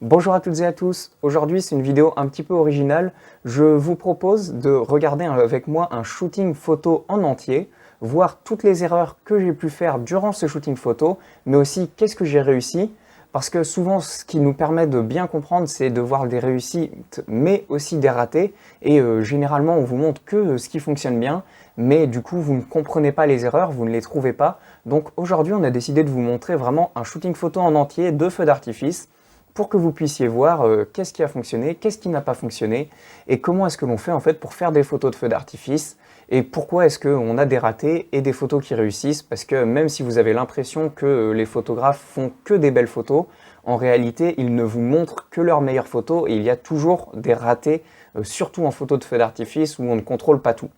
Bonjour à toutes et à tous, aujourd'hui c'est une vidéo un petit peu originale. Je vous propose de regarder avec moi un shooting photo en entier, voir toutes les erreurs que j'ai pu faire durant ce shooting photo, mais aussi qu'est-ce que j'ai réussi. Parce que souvent ce qui nous permet de bien comprendre c'est de voir des réussites mais aussi des ratés. Et généralement on vous montre que ce qui fonctionne bien, mais du coup vous ne comprenez pas les erreurs, vous ne les trouvez pas. Donc aujourd'hui on a décidé de vous montrer vraiment un shooting photo en entier de feux d'artifice, pour que vous puissiez voir qu'est-ce qui a fonctionné, qu'est-ce qui n'a pas fonctionné, et comment est-ce que l'on fait en fait pour faire des photos de feux d'artifice, et pourquoi est-ce qu'on a des ratés et des photos qui réussissent, parce que même si vous avez l'impression que les photographes font que des belles photos, en réalité ils ne vous montrent que leurs meilleures photos, et il y a toujours des ratés, surtout en photo de feux d'artifice où on ne contrôle pas tout.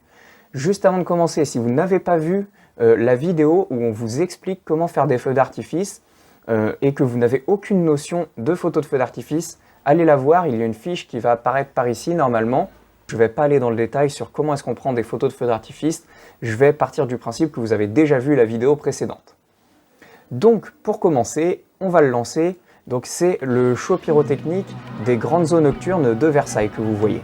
Juste avant de commencer, si vous n'avez pas vu la vidéo où on vous explique comment faire des feux d'artifice, et que vous n'avez aucune notion de photo de feu d'artifice, allez la voir, il y a une fiche qui va apparaître par ici normalement. Je ne vais pas aller dans le détail sur comment est-ce qu'on prend des photos de feu d'artifice, je vais partir du principe que vous avez déjà vu la vidéo précédente. Donc pour commencer, on va le lancer. Donc c'est le show pyrotechnique des grandes eaux nocturnes de Versailles que vous voyez.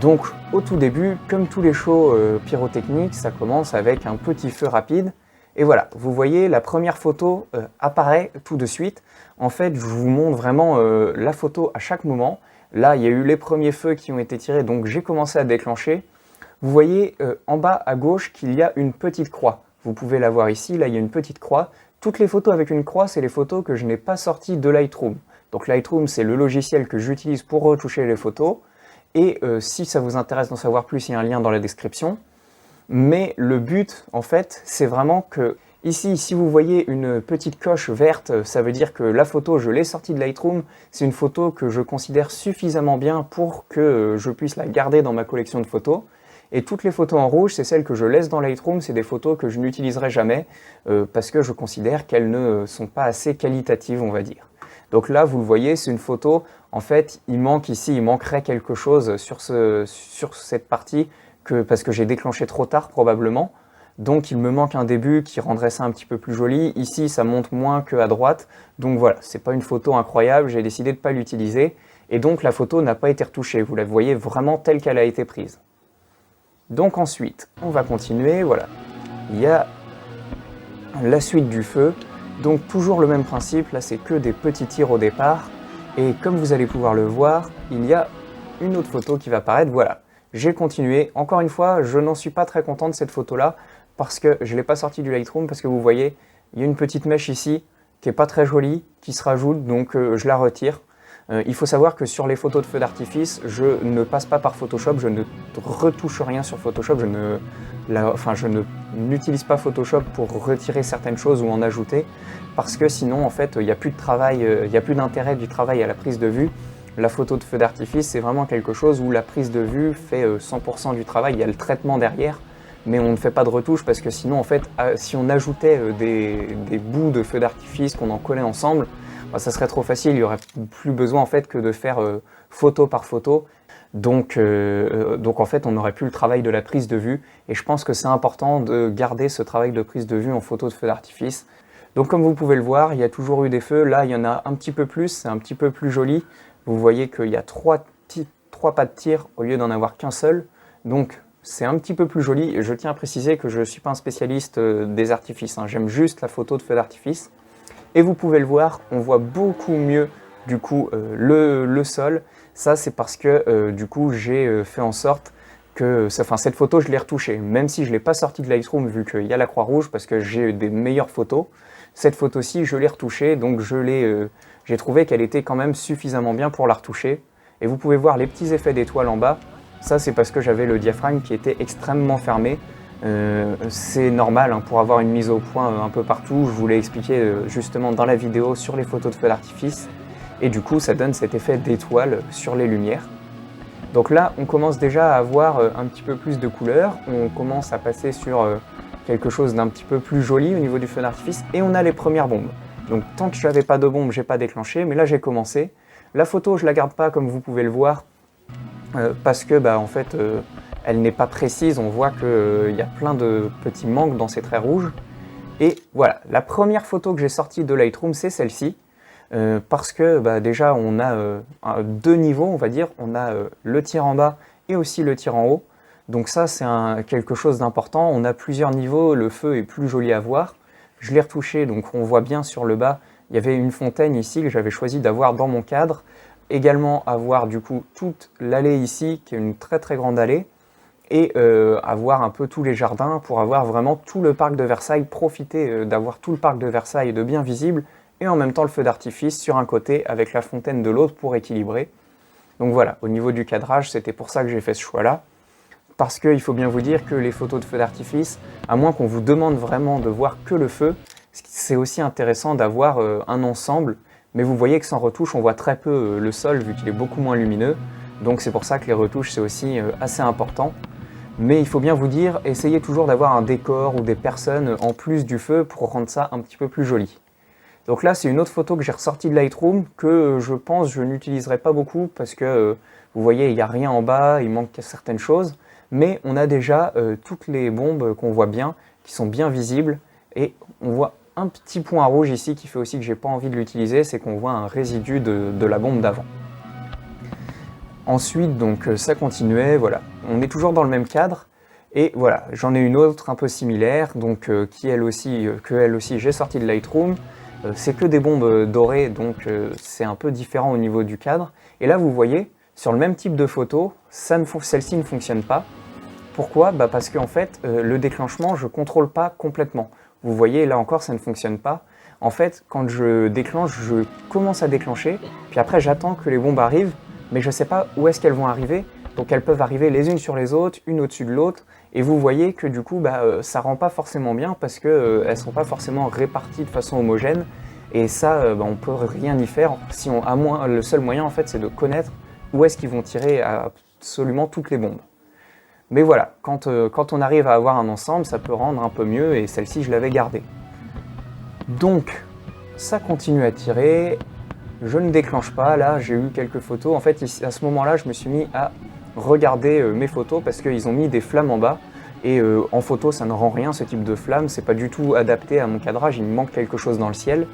Donc au tout début, comme tous les shows pyrotechniques, ça commence avec un petit feu rapide. Et voilà, vous voyez, la première photo apparaît tout de suite. En fait, je vous montre vraiment la photo à chaque moment. Là, il y a eu les premiers feux qui ont été tirés, donc j'ai commencé à déclencher. Vous voyez en bas à gauche qu'il y a une petite croix. Vous pouvez la voir ici, là il y a une petite croix. Toutes les photos avec une croix, c'est les photos que je n'ai pas sorties de Lightroom. Donc Lightroom, c'est le logiciel que j'utilise pour retoucher les photos. Et si ça vous intéresse d'en savoir plus, il y a un lien dans la description. Mais le but, en fait, c'est vraiment que, ici, si vous voyez une petite coche verte, ça veut dire que la photo, je l'ai sortie de Lightroom, c'est une photo que je considère suffisamment bien pour que je puisse la garder dans ma collection de photos. Et toutes les photos en rouge, c'est celles que je laisse dans Lightroom, c'est des photos que je n'utiliserai jamais, parce que je considère qu'elles ne sont pas assez qualitatives, on va dire. Donc là, vous le voyez, c'est une photo, en fait, il manque ici, il manquerait quelque chose sur cette partie, parce que j'ai déclenché trop tard probablement, donc il me manque un début qui rendrait ça un petit peu plus joli. Ici ça monte moins qu'à droite, donc voilà, c'est pas une photo incroyable, j'ai décidé de ne pas l'utiliser, et donc la photo n'a pas été retouchée, vous la voyez vraiment telle qu'elle a été prise. Donc ensuite, on va continuer, voilà, il y a la suite du feu, donc toujours le même principe, là c'est que des petits tirs au départ, et comme vous allez pouvoir le voir, il y a une autre photo qui va apparaître, voilà. J'ai continué. Encore une fois, je n'en suis pas très content de cette photo-là parce que je ne l'ai pas sortie du Lightroom parce que vous voyez, il y a une petite mèche ici qui n'est pas très jolie, qui se rajoute, donc je la retire. Il faut savoir que sur les photos de feux d'artifice, je ne passe pas par Photoshop, je ne retouche rien sur Photoshop, je n'utilise pas Photoshop pour retirer certaines choses ou en ajouter parce que sinon, en fait, il n'y a plus de travail, il n'y a plus d'intérêt du travail à la prise de vue. La photo de feu d'artifice, c'est vraiment quelque chose où la prise de vue fait 100% du travail, il y a le traitement derrière, mais on ne fait pas de retouche parce que sinon, en fait, si on ajoutait des bouts de feu d'artifice, qu'on en collait ensemble, bah, ça serait trop facile, il n'y aurait plus besoin en fait que de faire photo par photo. Donc en fait, on n'aurait plus le travail de la prise de vue, et je pense que c'est important de garder ce travail de prise de vue en photo de feu d'artifice. Donc comme vous pouvez le voir, il y a toujours eu des feux, là il y en a un petit peu plus, c'est un petit peu plus joli. Vous voyez qu'il y a trois pas de tir au lieu d'en avoir qu'un seul, donc c'est un petit peu plus joli. Et je tiens à préciser que je ne suis pas un spécialiste des artifices, hein. J'aime juste la photo de feu d'artifice. Et vous pouvez le voir, on voit beaucoup mieux du coup le sol. Ça c'est parce que du coup j'ai fait en sorte que, cette photo je l'ai retouchée, même si je ne l'ai pas sortie de Lightroom vu qu'il y a la croix rouge parce que j'ai des meilleures photos. Cette photo-ci je l'ai retouchée, donc j'ai trouvé qu'elle était quand même suffisamment bien pour la retoucher. Et vous pouvez voir les petits effets d'étoiles en bas. Ça c'est parce que j'avais le diaphragme qui était extrêmement fermé. C'est normal hein, pour avoir une mise au point un peu partout. Je vous l'ai expliqué justement dans la vidéo sur les photos de feux d'artifice. Et du coup ça donne cet effet d'étoile sur les lumières. Donc là on commence déjà à avoir un petit peu plus de couleurs. On commence à passer sur quelque chose d'un petit peu plus joli au niveau du feu d'artifice. Et on a les premières bombes. Donc tant que je n'avais pas de bombe, j'ai pas déclenché, mais là j'ai commencé. La photo je la garde pas comme vous pouvez le voir parce que en fait elle n'est pas précise, on voit qu'il y a plein de petits manques dans ces traits rouges. Et voilà, la première photo que j'ai sortie de Lightroom c'est celle-ci. parce que bah, déjà on a deux niveaux, on va dire, on a le tir en bas et aussi le tir en haut. Donc ça c'est quelque chose d'important, on a plusieurs niveaux, le feu est plus joli à voir. Je l'ai retouché, donc on voit bien sur le bas, il y avait une fontaine ici que j'avais choisi d'avoir dans mon cadre. Également avoir du coup toute l'allée ici, qui est une très très grande allée, et avoir un peu tous les jardins pour avoir vraiment tout le parc de Versailles, profiter d'avoir tout le parc de Versailles de bien visible, et en même temps le feu d'artifice sur un côté avec la fontaine de l'autre pour équilibrer. Donc voilà, au niveau du cadrage, c'était pour ça que j'ai fait ce choix-là. Parce qu'il faut bien vous dire que les photos de feux d'artifice, à moins qu'on vous demande vraiment de voir que le feu, c'est aussi intéressant d'avoir un ensemble, mais vous voyez que sans retouche, on voit très peu le sol vu qu'il est beaucoup moins lumineux, donc c'est pour ça que les retouches c'est aussi assez important. Mais il faut bien vous dire, essayez toujours d'avoir un décor ou des personnes en plus du feu pour rendre ça un petit peu plus joli. Donc là, c'est une autre photo que j'ai ressortie de Lightroom que je pense je n'utiliserai pas beaucoup parce que vous voyez, il n'y a rien en bas, il manque certaines choses. Mais on a déjà toutes les bombes qu'on voit bien, qui sont bien visibles. Et on voit un petit point rouge ici qui fait aussi que j'ai pas envie de l'utiliser, c'est qu'on voit un résidu de la bombe d'avant. Ensuite, donc ça continuait, voilà. On est toujours dans le même cadre. Et voilà, j'en ai une autre un peu similaire, donc que elle aussi j'ai sorti de Lightroom. C'est que des bombes dorées, donc c'est un peu différent au niveau du cadre. Et là, vous voyez, sur le même type de photo, celle-ci ne fonctionne pas. Pourquoi? Bah parce qu'en fait, le déclenchement, je ne contrôle pas complètement. Vous voyez, là encore, ça ne fonctionne pas. En fait, quand je déclenche, je commence à déclencher, puis après, j'attends que les bombes arrivent, mais je ne sais pas où est-ce qu'elles vont arriver. Donc elles peuvent arriver les unes sur les autres, une au-dessus de l'autre, et vous voyez que du coup, ça rend pas forcément bien parce qu'elles ne sont pas forcément réparties de façon homogène, et ça, on peut rien y faire. Si à moins, le seul moyen, en fait, c'est de connaître où est-ce qu'ils vont tirer absolument toutes les bombes. Mais voilà, quand on arrive à avoir un ensemble, ça peut rendre un peu mieux, et celle-ci, je l'avais gardée. Donc, ça continue à tirer, je ne déclenche pas, là j'ai eu quelques photos. En fait, à ce moment-là, je me suis mis à regarder mes photos parce qu'ils ont mis des flammes en bas, et en photo, ça ne rend rien ce type de flamme, c'est pas du tout adapté à mon cadrage, il me manque quelque chose dans le ciel.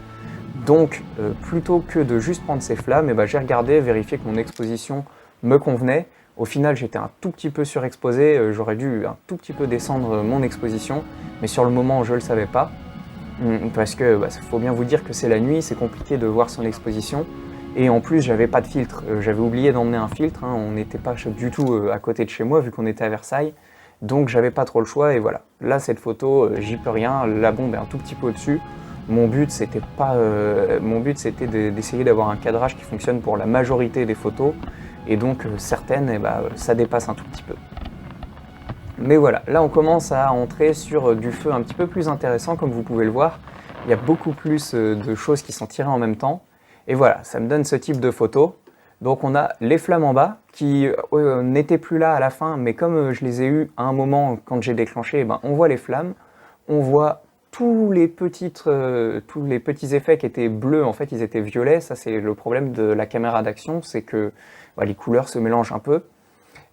Donc, plutôt que de juste prendre ces flammes, j'ai regardé, vérifié que mon exposition me convenait. Au final, j'étais un tout petit peu surexposé, j'aurais dû un tout petit peu descendre mon exposition, mais sur le moment, je ne le savais pas. Parce que faut bien vous dire que c'est la nuit, c'est compliqué de voir son exposition. Et en plus, j'avais pas de filtre. J'avais oublié d'emmener un filtre, hein. On n'était pas du tout à côté de chez moi, vu qu'on était à Versailles. Donc j'avais pas trop le choix, et voilà. Là, cette photo, j'y peux rien, la bombe est un tout petit peu au-dessus. Mon but, c'était d'essayer d'avoir un cadrage qui fonctionne pour la majorité des photos, et donc certaines, ça dépasse un tout petit peu. Mais voilà, là on commence à entrer sur du feu un petit peu plus intéressant, comme vous pouvez le voir. Il y a beaucoup plus de choses qui sont tirées en même temps. Et voilà, ça me donne ce type de photo. Donc on a les flammes en bas, qui n'étaient plus là à la fin, mais comme je les ai eues à un moment quand j'ai déclenché, on voit les flammes. On voit tous les petits effets qui étaient bleus, en fait ils étaient violets. Ça c'est le problème de la caméra d'action, c'est que les couleurs se mélangent un peu.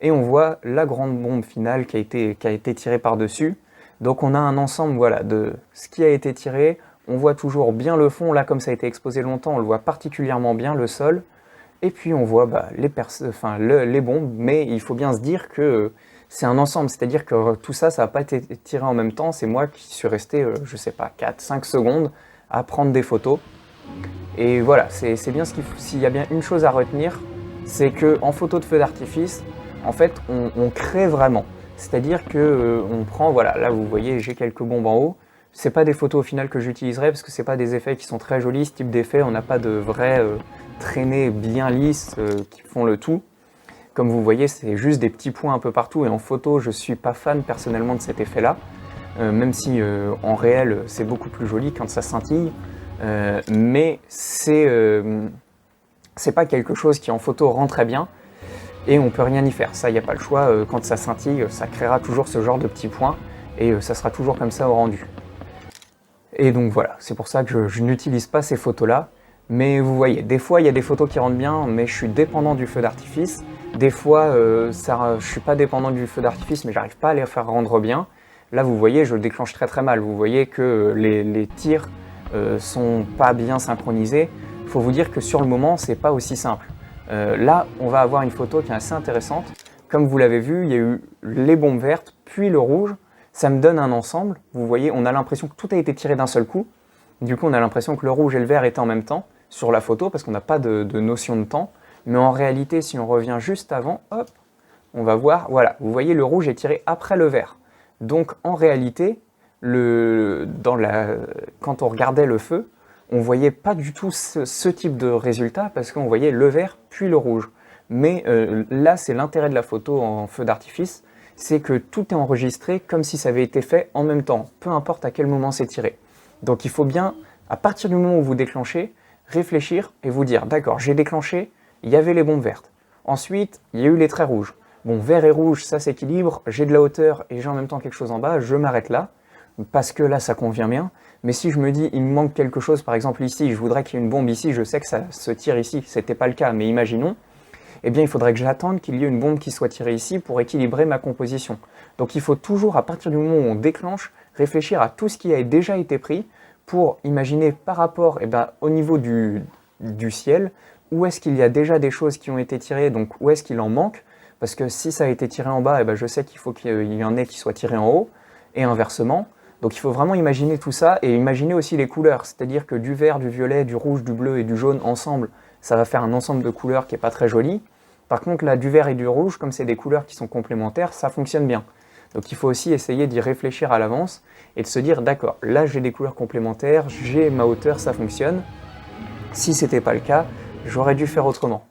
Et on voit la grande bombe finale qui a été tirée par-dessus. Donc on a un ensemble de ce qui a été tiré. On voit toujours bien le fond, là comme ça a été exposé longtemps, on le voit particulièrement bien, le sol. Et puis on voit les bombes, mais il faut bien se dire que c'est un ensemble, c'est-à-dire que tout ça, ça n'a pas été tiré en même temps. C'est moi qui suis resté, je sais pas, 4-5 secondes à prendre des photos. Et voilà, c'est bien s'il y a bien une chose à retenir, c'est qu'en photo de feu d'artifice, en fait, on crée vraiment. C'est-à-dire que on prend, voilà, là vous voyez, j'ai quelques bombes en haut. C'est pas des photos au final que j'utiliserai parce que c'est pas des effets qui sont très jolis. Ce type d'effet, on n'a pas de vraies traînées bien lisses qui font le tout. Comme vous voyez, c'est juste des petits points un peu partout. Et en photo, je suis pas fan personnellement de cet effet-là. Même si en réel, c'est beaucoup plus joli quand ça scintille. Mais c'est pas quelque chose qui en photo rend très bien. Et on peut rien y faire, ça il n'y a pas le choix, quand ça scintille, ça créera toujours ce genre de petits points, et ça sera toujours comme ça au rendu. Et donc voilà, c'est pour ça que je n'utilise pas ces photos-là, mais vous voyez, des fois il y a des photos qui rendent bien, mais je suis dépendant du feu d'artifice, des fois je suis pas dépendant du feu d'artifice, mais j'arrive pas à les faire rendre bien. Là vous voyez, je le déclenche très très mal, vous voyez que les tirs sont pas bien synchronisés. Il faut vous dire que sur le moment, c'est pas aussi simple. Là, on va avoir une photo qui est assez intéressante. Comme vous l'avez vu, il y a eu les bombes vertes, puis le rouge. Ça me donne un ensemble. Vous voyez, on a l'impression que tout a été tiré d'un seul coup. Du coup, on a l'impression que le rouge et le vert étaient en même temps sur la photo, parce qu'on n'a pas de notion de temps. Mais en réalité, si on revient juste avant, hop, on va voir, voilà, vous voyez, le rouge est tiré après le vert. Donc, en réalité, quand on regardait le feu, on voyait pas du tout ce type de résultat parce qu'on voyait le vert puis le rouge. Mais là, c'est l'intérêt de la photo en feu d'artifice, c'est que tout est enregistré comme si ça avait été fait en même temps, peu importe à quel moment c'est tiré. Donc il faut bien, à partir du moment où vous déclenchez, réfléchir et vous dire, d'accord, j'ai déclenché, il y avait les bombes vertes. Ensuite, il y a eu les traits rouges. Bon, vert et rouge, ça s'équilibre, j'ai de la hauteur et j'ai en même temps quelque chose en bas, je m'arrête là, parce que là, ça convient bien. Mais si je me dis, il me manque quelque chose, par exemple ici, je voudrais qu'il y ait une bombe ici, je sais que ça se tire ici, c'était pas le cas, mais imaginons, eh bien il faudrait que j'attende qu'il y ait une bombe qui soit tirée ici pour équilibrer ma composition. Donc il faut toujours, à partir du moment où on déclenche, réfléchir à tout ce qui a déjà été pris pour imaginer par rapport au niveau du ciel, où est-ce qu'il y a déjà des choses qui ont été tirées, donc où est-ce qu'il en manque, parce que si ça a été tiré en bas, je sais qu'il faut qu'il y en ait qui soient tirés en haut, et inversement. Donc il faut vraiment imaginer tout ça et imaginer aussi les couleurs, c'est-à-dire que du vert, du violet, du rouge, du bleu et du jaune ensemble, ça va faire un ensemble de couleurs qui n'est pas très joli. Par contre là, du vert et du rouge, comme c'est des couleurs qui sont complémentaires, ça fonctionne bien. Donc il faut aussi essayer d'y réfléchir à l'avance et de se dire d'accord, là j'ai des couleurs complémentaires, j'ai ma hauteur, ça fonctionne. Si c'était pas le cas, j'aurais dû faire autrement.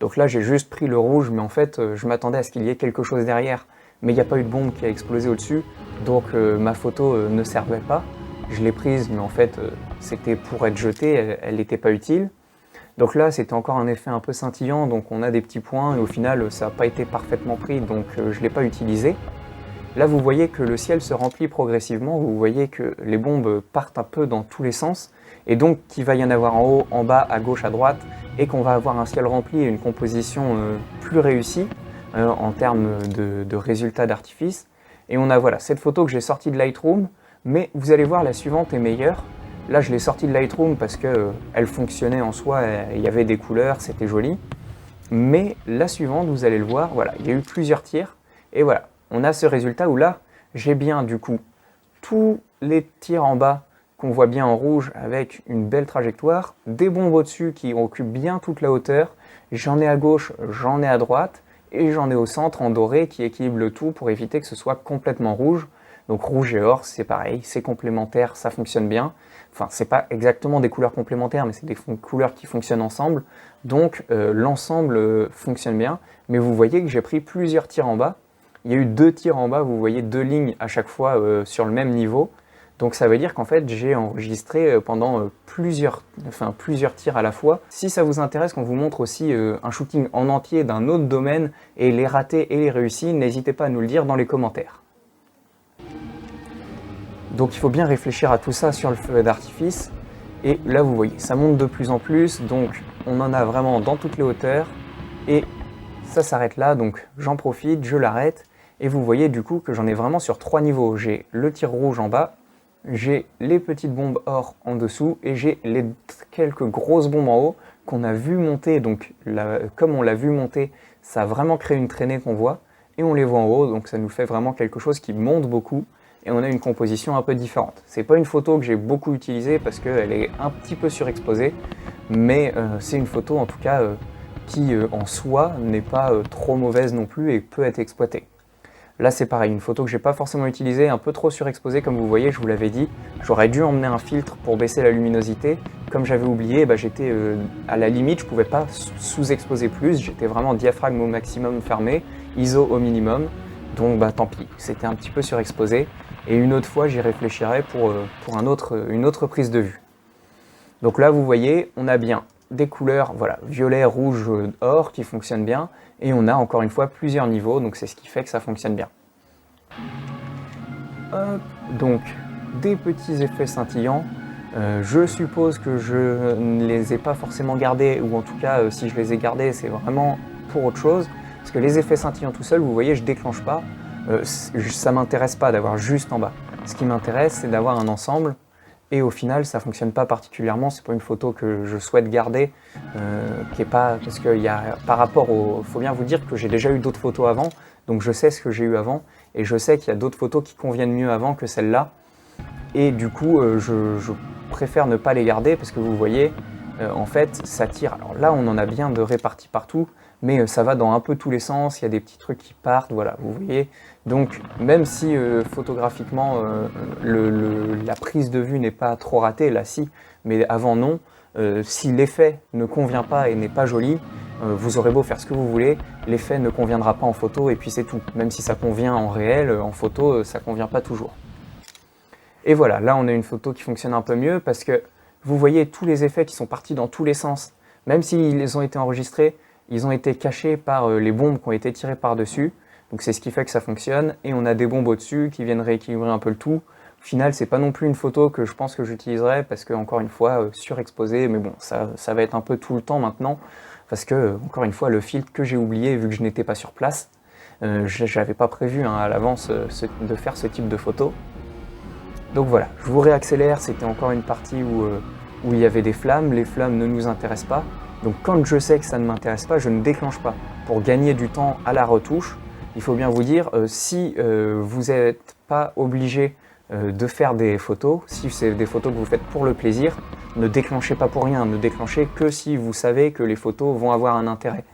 Donc là j'ai juste pris le rouge, mais en fait je m'attendais à ce qu'il y ait quelque chose derrière. Mais il n'y a pas eu de bombe qui a explosé au-dessus, donc ma photo ne servait pas. Je l'ai prise, mais en fait, c'était pour être jetée, elle n'était pas utile. Donc là, c'était encore un effet un peu scintillant, donc on a des petits points, et au final, ça n'a pas été parfaitement pris, donc je ne l'ai pas utilisé. Là, vous voyez que le ciel se remplit progressivement, vous voyez que les bombes partent un peu dans tous les sens, et donc qu'il va y en avoir en haut, en bas, à gauche, à droite, et qu'on va avoir un ciel rempli et une composition plus réussie, en termes de résultats d'artifice. Et on a voilà, cette photo que j'ai sortie de Lightroom, mais vous allez voir la suivante est meilleure. Là je l'ai sortie de Lightroom parce qu'elle fonctionnait en soi, il y avait des couleurs, c'était joli. Mais la suivante, vous allez le voir, voilà, il y a eu plusieurs tirs. Et voilà, on a ce résultat où là, j'ai bien du coup tous les tirs en bas qu'on voit bien en rouge avec une belle trajectoire, des bombes au-dessus qui occupent bien toute la hauteur, j'en ai à gauche, j'en ai à droite, et j'en ai au centre en doré qui équilibre le tout pour éviter que ce soit complètement rouge. Donc rouge et or, c'est pareil, c'est complémentaire, ça fonctionne bien. Enfin, c'est pas exactement des couleurs complémentaires, mais c'est des couleurs qui fonctionnent ensemble. Donc l'ensemble fonctionne bien. Mais vous voyez que j'ai pris plusieurs tirs en bas. Il y a eu 2 tirs en bas, vous voyez 2 lignes à chaque fois sur le même niveau. Donc ça veut dire qu'en fait j'ai enregistré pendant plusieurs tirs à la fois. Si ça vous intéresse qu'on vous montre aussi un shooting en entier d'un autre domaine et les ratés et les réussis, n'hésitez pas à nous le dire dans les commentaires. Donc il faut bien réfléchir à tout ça sur le feu d'artifice. Et là vous voyez, ça monte de plus en plus, donc on en a vraiment dans toutes les hauteurs. Et ça s'arrête là, donc j'en profite, je l'arrête. Et vous voyez du coup que j'en ai vraiment sur 3 niveaux. J'ai le tir rouge en bas, j'ai les petites bombes or en dessous et j'ai les quelques grosses bombes en haut qu'on a vu monter. Donc comme on l'a vu monter, ça a vraiment créé une traînée qu'on voit et on les voit en haut. Donc ça nous fait vraiment quelque chose qui monte beaucoup et on a une composition un peu différente. C'est pas une photo que j'ai beaucoup utilisée parce qu'elle est un petit peu surexposée, mais c'est une photo en tout cas qui en soi n'est pas trop mauvaise non plus et peut être exploitée. Là c'est pareil, une photo que j'ai pas forcément utilisée, un peu trop surexposée comme vous voyez, je vous l'avais dit. J'aurais dû emmener un filtre pour baisser la luminosité. Comme j'avais oublié, j'étais à la limite, je pouvais pas sous-exposer plus, j'étais vraiment diaphragme au maximum fermé, ISO au minimum. Donc tant pis, c'était un petit peu surexposé. Et une autre fois j'y réfléchirai pour une autre prise de vue. Donc là vous voyez, on a bien des couleurs, voilà, violet, rouge, or qui fonctionnent bien. Et on a encore une fois plusieurs niveaux, donc c'est ce qui fait que ça fonctionne bien. Hop, donc des petits effets scintillants. Je suppose que je ne les ai pas forcément gardés, ou en tout cas si je les ai gardés c'est vraiment pour autre chose. Parce que les effets scintillants tout seuls, vous voyez, je déclenche pas. Ça m'intéresse pas d'avoir juste en bas. Ce qui m'intéresse c'est d'avoir un ensemble. et au final ça fonctionne pas particulièrement, c'est pas une photo que je souhaite garder, qui est pas, parce que par rapport au, faut bien vous dire que j'ai déjà eu d'autres photos avant, donc je sais ce que j'ai eu avant, et je sais qu'il y a d'autres photos qui conviennent mieux avant que celle-là, et du coup je préfère ne pas les garder, parce que vous voyez, en fait ça tire, alors là on en a bien de répartis partout, mais ça va dans un peu tous les sens, il y a des petits trucs qui partent, voilà, vous voyez. Donc même si photographiquement la prise de vue n'est pas trop ratée, là si, mais avant non, si l'effet ne convient pas et n'est pas joli, vous aurez beau faire ce que vous voulez, l'effet ne conviendra pas en photo et puis c'est tout. Même si ça convient en réel, en photo, ça convient pas toujours. Et voilà, là on a une photo qui fonctionne un peu mieux parce que vous voyez tous les effets qui sont partis dans tous les sens, même s'ils ont été enregistrés, ils ont été cachés par les bombes qui ont été tirées par-dessus. Donc c'est ce qui fait que ça fonctionne. Et on a des bombes au-dessus qui viennent rééquilibrer un peu le tout. Au final, c'est pas non plus une photo que je pense que j'utiliserai parce que, encore une fois, surexposé. Mais bon, ça va être un peu tout le temps maintenant. Parce que, encore une fois, le filtre que j'ai oublié vu que je n'étais pas sur place. Je n'avais pas prévu à l'avance de faire ce type de photo. Donc voilà, je vous réaccélère. C'était encore une partie où il y avait des flammes. Les flammes ne nous intéressent pas. Donc quand je sais que ça ne m'intéresse pas, je ne déclenche pas. Pour gagner du temps à la retouche, il faut bien vous dire, si vous n'êtes pas obligé de faire des photos, si c'est des photos que vous faites pour le plaisir, ne déclenchez pas pour rien, ne déclenchez que si vous savez que les photos vont avoir un intérêt.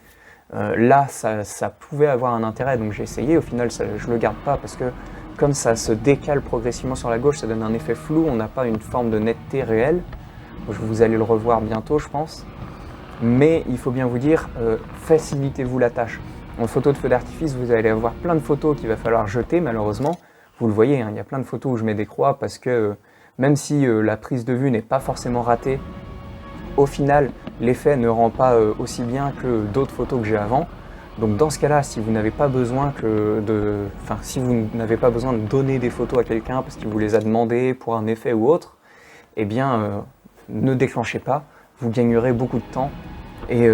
Là, ça pouvait avoir un intérêt, donc j'ai essayé, au final je ne le garde pas parce que comme ça se décale progressivement sur la gauche, ça donne un effet flou, on n'a pas une forme de netteté réelle. Vous allez le revoir bientôt, je pense. Mais il faut bien vous dire, facilitez-vous la tâche. En photo de feu d'artifice, vous allez avoir plein de photos qu'il va falloir jeter, malheureusement. Vous le voyez, il y a plein de photos où je mets des croix parce que même si la prise de vue n'est pas forcément ratée, au final, l'effet ne rend pas aussi bien que d'autres photos que j'ai avant. Donc dans ce cas-là, si vous n'avez pas besoin si vous n'avez pas besoin de donner des photos à quelqu'un parce qu'il vous les a demandées pour un effet ou autre, eh bien, ne déclenchez pas, vous gagnerez beaucoup de temps. Et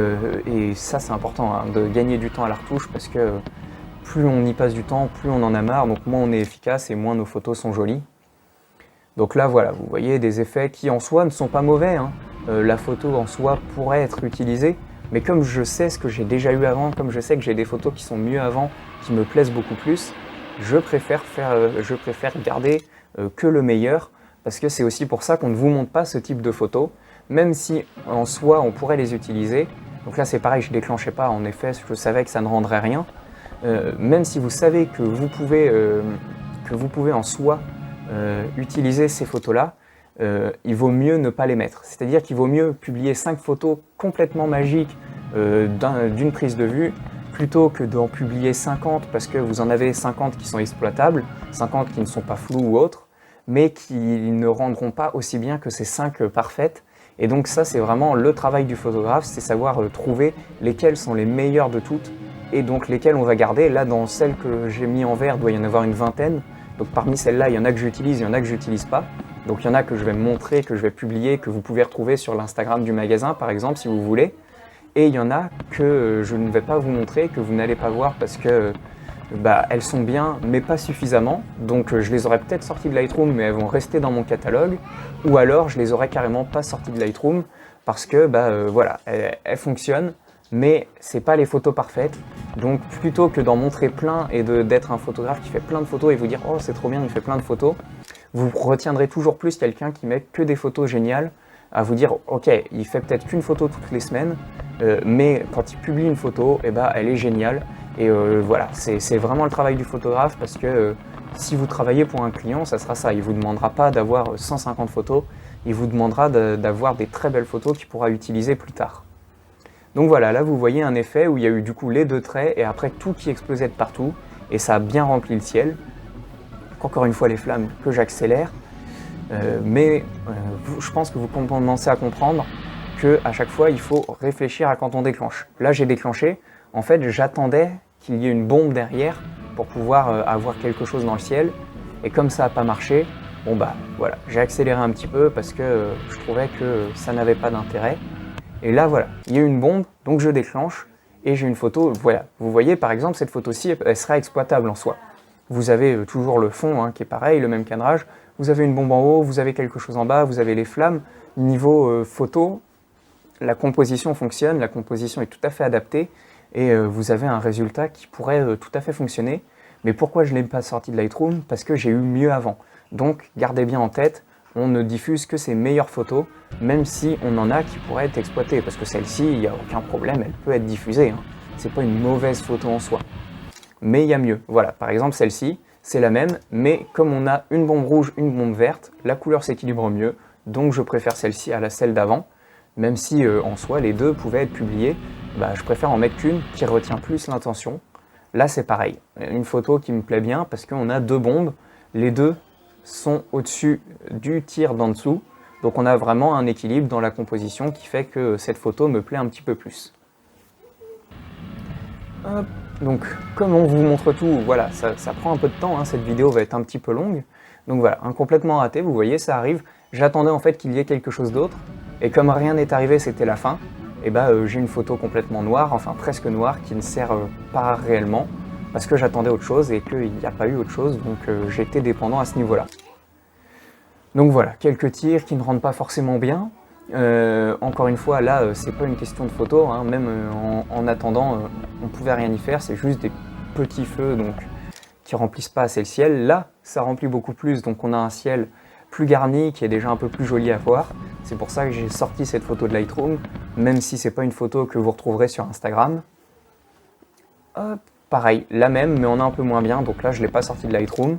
ça c'est important, de gagner du temps à la retouche parce que plus on y passe du temps, plus on en a marre, donc moins on est efficace et moins nos photos sont jolies. Donc là voilà, vous voyez des effets qui en soi ne sont pas mauvais, la photo en soi pourrait être utilisée, mais comme je sais ce que j'ai déjà eu avant, comme je sais que j'ai des photos qui sont mieux avant, qui me plaisent beaucoup plus, je préfère garder que le meilleur, parce que c'est aussi pour ça qu'on ne vous montre pas ce type de photos. Même si en soi on pourrait les utiliser, donc là c'est pareil, je ne déclenchais pas, en effet je savais que ça ne rendrait rien, même si vous savez que vous pouvez en soi utiliser ces photos-là, il vaut mieux ne pas les mettre. C'est-à-dire qu'il vaut mieux publier 5 photos complètement magiques d'une prise de vue, plutôt que d'en publier 50 parce que vous en avez 50 qui sont exploitables, 50 qui ne sont pas floues ou autres, mais qui ne rendront pas aussi bien que ces 5 parfaites. Et donc ça c'est vraiment le travail du photographe, c'est savoir trouver lesquelles sont les meilleures de toutes et donc lesquelles on va garder. Là dans celles que j'ai mis en vert, il doit y en avoir une vingtaine. Donc parmi celles-là, il y en a que j'utilise, il y en a que j'utilise pas. Donc il y en a que je vais montrer, que je vais publier, que vous pouvez retrouver sur l'Instagram du magasin par exemple si vous voulez. Et il y en a que je ne vais pas vous montrer, que vous n'allez pas voir parce que elles sont bien mais pas suffisamment, donc je les aurais peut-être sorties de Lightroom mais elles vont rester dans mon catalogue, ou alors je les aurais carrément pas sorties de Lightroom parce que voilà, elles fonctionnent mais c'est pas les photos parfaites. Donc plutôt que d'en montrer plein et d'être un photographe qui fait plein de photos et vous dire oh c'est trop bien, il fait plein de photos, vous retiendrez toujours plus quelqu'un qui met que des photos géniales, à vous dire ok, il fait peut-être qu'une photo toutes les semaines, mais quand il publie une photo, elle est géniale. Et voilà, c'est vraiment le travail du photographe parce que si vous travaillez pour un client, ça sera ça. Il ne vous demandera pas d'avoir 150 photos, il vous demandera d'avoir des très belles photos qu'il pourra utiliser plus tard. Donc voilà, là vous voyez un effet où il y a eu du coup les 2 traits et après tout qui explosait de partout et ça a bien rempli le ciel. Encore une fois les flammes que j'accélère, mais je pense que vous commencez à comprendre qu'à chaque fois il faut réfléchir à quand on déclenche. Là j'ai déclenché, en fait j'attendais qu'il y ait une bombe derrière pour pouvoir avoir quelque chose dans le ciel, et comme ça n'a pas marché, voilà, j'ai accéléré un petit peu parce que je trouvais que ça n'avait pas d'intérêt. Et là voilà, il y a une bombe, donc je déclenche et j'ai une photo, voilà. Vous voyez par exemple cette photo-ci, elle sera exploitable en soi. Vous avez toujours le fond qui est pareil, le même cadrage. Vous avez une bombe en haut, vous avez quelque chose en bas, vous avez les flammes. Niveau photo, la composition fonctionne, la composition est tout à fait adaptée et vous avez un résultat qui pourrait tout à fait fonctionner. Mais pourquoi je ne l'ai pas sorti de Lightroom? Parce que j'ai eu mieux avant. Donc gardez bien en tête, on ne diffuse que ses meilleures photos, même si on en a qui pourraient être exploitées. Parce que celle-ci, il n'y a aucun problème, elle peut être diffusée. C'est pas une mauvaise photo en soi. Mais il y a mieux. Voilà, par exemple celle-ci, c'est la même, mais comme on a une bombe rouge, une bombe verte, la couleur s'équilibre mieux, donc je préfère celle-ci à celle d'avant. Même si en soi les deux pouvaient être publiés, je préfère en mettre qu'une qui retient plus l'intention. Là c'est pareil, une photo qui me plaît bien parce qu'on a deux bombes, les deux sont au-dessus du tir d'en dessous, donc on a vraiment un équilibre dans la composition qui fait que cette photo me plaît un petit peu plus. Hop. Donc comme on vous montre tout, voilà, ça prend un peu de temps, cette vidéo va être un petit peu longue. Donc voilà, un complètement raté, vous voyez, ça arrive. J'attendais en fait qu'il y ait quelque chose d'autre, et comme rien n'est arrivé, c'était la fin, et j'ai une photo complètement noire, enfin presque noire, qui ne sert pas réellement, parce que j'attendais autre chose et qu'il n'y a pas eu autre chose, donc j'étais dépendant à ce niveau-là. Donc voilà, quelques tirs qui ne rendent pas forcément bien. Encore une fois, là, c'est pas une question de photo, même en attendant, on pouvait rien y faire, c'est juste des petits feux donc, qui remplissent pas assez le ciel. Là, ça remplit beaucoup plus, donc on a un ciel plus garni, qui est déjà un peu plus joli à voir. C'est pour ça que j'ai sorti cette photo de Lightroom, même si c'est pas une photo que vous retrouverez sur Instagram. Hop, pareil, la même, mais on a un peu moins bien, donc là, je l'ai pas sorti de Lightroom.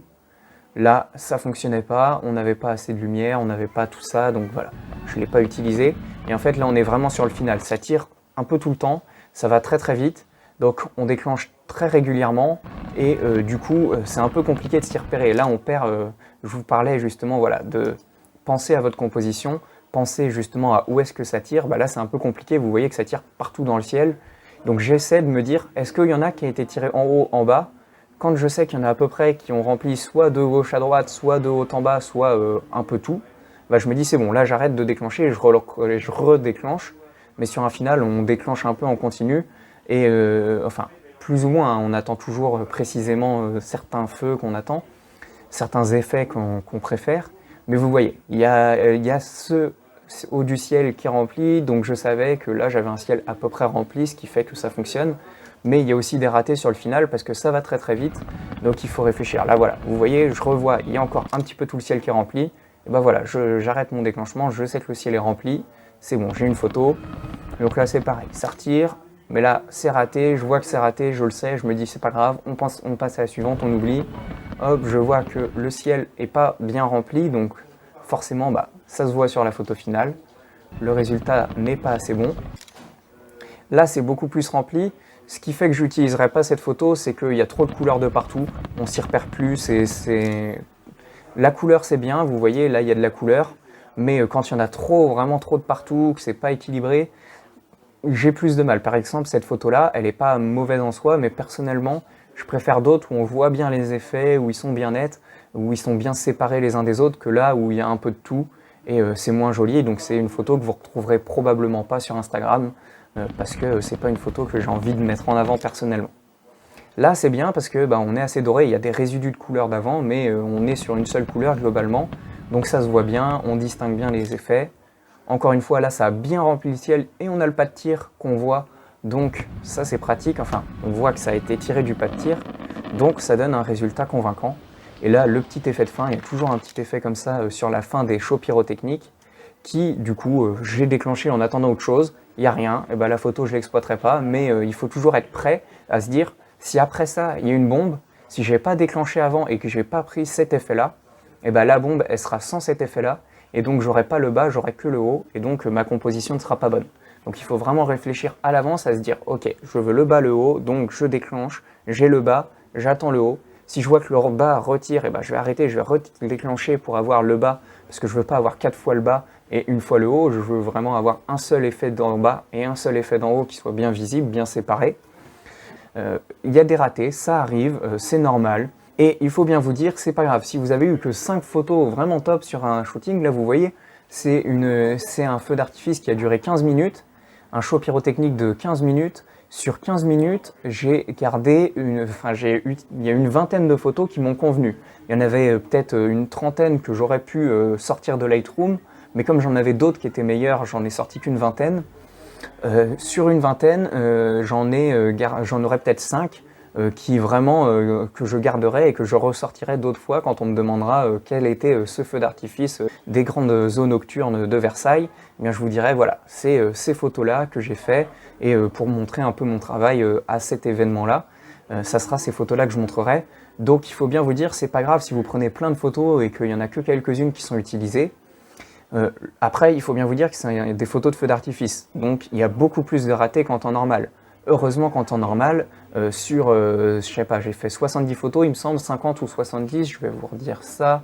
Là, ça fonctionnait pas, on n'avait pas assez de lumière, on n'avait pas tout ça, donc voilà, je ne l'ai pas utilisé. Et en fait, là, on est vraiment sur le final. Ça tire un peu tout le temps, ça va très très vite, donc on déclenche très régulièrement, et du coup, c'est un peu compliqué de s'y repérer. Là, on perd, je vous parlais justement, voilà, de penser à votre composition, penser justement à où est-ce que ça tire. Là, c'est un peu compliqué, vous voyez que ça tire partout dans le ciel. Donc j'essaie de me dire, est-ce qu'il y en a qui a été tiré en haut, en bas? Quand je sais qu'il y en a à peu près qui ont rempli soit de gauche à droite, soit de haut en bas, soit un peu tout, je me dis c'est bon, là j'arrête de déclencher et je redéclenche. Mais sur un final, on déclenche un peu en continu. Et enfin, plus ou moins, on attend toujours précisément certains feux qu'on attend, certains effets qu'on préfère. Mais vous voyez, il y a ce haut du ciel qui est rempli, donc je savais que là j'avais un ciel à peu près rempli, ce qui fait que ça fonctionne. Mais il y a aussi des ratés sur le final parce que ça va très très vite, donc il faut réfléchir. Là voilà, vous voyez, je revois, il y a encore un petit peu tout le ciel qui est rempli, et voilà, j'arrête mon déclenchement, je sais que le ciel est rempli, c'est bon, j'ai une photo, donc là c'est pareil, ça retire, mais là c'est raté, je vois que c'est raté, je le sais, je me dis c'est pas grave, on passe à la suivante, on oublie, hop, je vois que le ciel est pas bien rempli, donc forcément ça se voit sur la photo finale, le résultat n'est pas assez bon. Là c'est beaucoup plus rempli. Ce qui fait que je n'utiliserai pas cette photo, c'est qu'il y a trop de couleurs de partout, on s'y repère plus, la couleur c'est bien, vous voyez, là il y a de la couleur, mais quand il y en a trop, vraiment trop de partout, que c'est pas équilibré, j'ai plus de mal. Par exemple, cette photo-là, elle n'est pas mauvaise en soi, mais personnellement, je préfère d'autres où on voit bien les effets, où ils sont bien nets, où ils sont bien séparés les uns des autres, que là où il y a un peu de tout, et c'est moins joli, donc c'est une photo que vous retrouverez probablement pas sur Instagram, parce que c'est pas une photo que j'ai envie de mettre en avant personnellement. Là c'est bien parce que on est assez doré, il y a des résidus de couleur d'avant, mais on est sur une seule couleur globalement, donc ça se voit bien, on distingue bien les effets. Encore une fois, là ça a bien rempli le ciel et on a le pas de tir qu'on voit, donc ça c'est pratique, enfin on voit que ça a été tiré du pas de tir, donc ça donne un résultat convaincant. Et là le petit effet de fin, il y a toujours un petit effet comme ça sur la fin des shows pyrotechniques, qui du coup j'ai déclenché en attendant autre chose, il n'y a rien, et la photo je ne l'exploiterai pas, mais il faut toujours être prêt à se dire, si après ça il y a une bombe, si je n'ai pas déclenché avant et que je n'ai pas pris cet effet-là, la bombe elle sera sans cet effet-là, et donc j'aurai pas le bas, j'aurai que le haut, et donc ma composition ne sera pas bonne. Donc il faut vraiment réfléchir à l'avance à se dire, ok, je veux le bas, le haut, donc je déclenche, j'ai le bas, j'attends le haut. Si je vois que le bas retire, je vais arrêter, je vais redéclencher pour avoir le bas, parce que je ne veux pas avoir 4 fois le bas et une fois le haut, je veux vraiment avoir un seul effet d'en bas et un seul effet d'en haut qui soit bien visible, bien séparé. Il y a des ratés, ça arrive, c'est normal. Et il faut bien vous dire que c'est pas grave. Si vous avez eu que 5 photos vraiment top sur un shooting, là vous voyez, c'est un feu d'artifice qui a duré 15 minutes, un show pyrotechnique de 15 minutes, Sur 15 minutes, j'ai gardé il y a une vingtaine de photos qui m'ont convenu. Il y en avait peut-être une trentaine que j'aurais pu sortir de Lightroom, mais comme j'en avais d'autres qui étaient meilleures, j'en ai sorti qu'une vingtaine. Sur une vingtaine, j'en aurais peut-être 5 qui vraiment que je garderai et que je ressortirai d'autres fois quand on me demandera quel était ce feu d'artifice des grandes eaux nocturnes de Versailles. Eh bien, je vous dirai voilà, c'est ces photos-là que j'ai fait et pour montrer un peu mon travail à cet événement-là, ça sera ces photos-là que je montrerai. Donc il faut bien vous dire, c'est pas grave si vous prenez plein de photos et qu'il n'y en a que quelques-unes qui sont utilisées. Après, il faut bien vous dire que c'est des photos de feux d'artifice, donc il y a beaucoup plus de ratés qu'en temps normal. Heureusement qu'en temps normal, je sais pas, j'ai fait 70 photos, il me semble, 50 ou 70, je vais vous redire ça.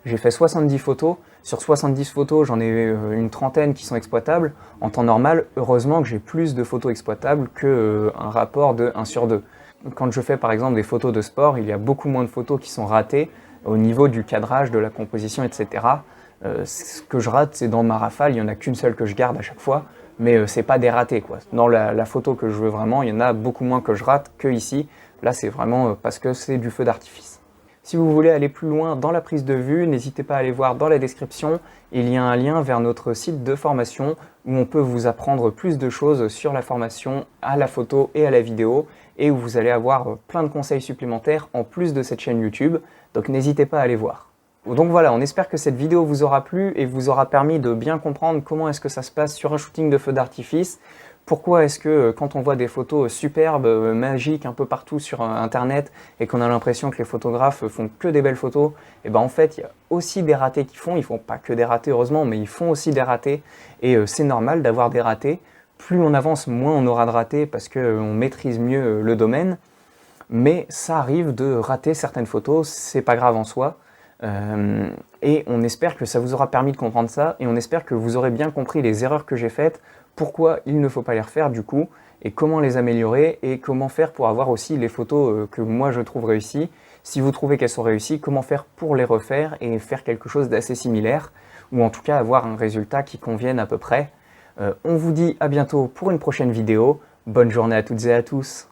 J'ai fait 70 photos, sur 70 photos, j'en ai une trentaine qui sont exploitables. En temps normal, heureusement que j'ai plus de photos exploitables qu'un rapport de 1 sur 2. Quand je fais par exemple des photos de sport, il y a beaucoup moins de photos qui sont ratées au niveau du cadrage, de la composition, etc. Ce que je rate, c'est dans ma rafale, il n'y en a qu'une seule que je garde à chaque fois, mais c'est pas des ratés, quoi. Dans la photo que je veux vraiment, il y en a beaucoup moins que je rate que ici. Là, c'est vraiment parce que c'est du feu d'artifice. Si vous voulez aller plus loin dans la prise de vue, n'hésitez pas à aller voir dans la description. Il y a un lien vers notre site de formation où on peut vous apprendre plus de choses sur la formation à la photo et à la vidéo et où vous allez avoir plein de conseils supplémentaires en plus de cette chaîne YouTube. Donc n'hésitez pas à aller voir. Donc voilà, on espère que cette vidéo vous aura plu et vous aura permis de bien comprendre comment est-ce que ça se passe sur un shooting de feu d'artifice. Pourquoi est-ce que quand on voit des photos superbes, magiques un peu partout sur internet et qu'on a l'impression que les photographes font que des belles photos, et ben en fait il y a aussi des ratés qu'ils font, ils font pas que des ratés heureusement, mais ils font aussi des ratés et c'est normal d'avoir des ratés. Plus on avance, moins on aura de ratés parce qu'on maîtrise mieux le domaine, mais ça arrive de rater certaines photos, c'est pas grave en soi. Et on espère que ça vous aura permis de comprendre ça et on espère que vous aurez bien compris les erreurs que j'ai faites, pourquoi il ne faut pas les refaire du coup et comment les améliorer et comment faire pour avoir aussi les photos que moi je trouve réussies. Si vous trouvez qu'elles sont réussies, comment faire pour les refaire et faire quelque chose d'assez similaire ou en tout cas avoir un résultat qui convienne à peu près. On vous dit à bientôt pour une prochaine vidéo. Bonne journée à toutes et à tous.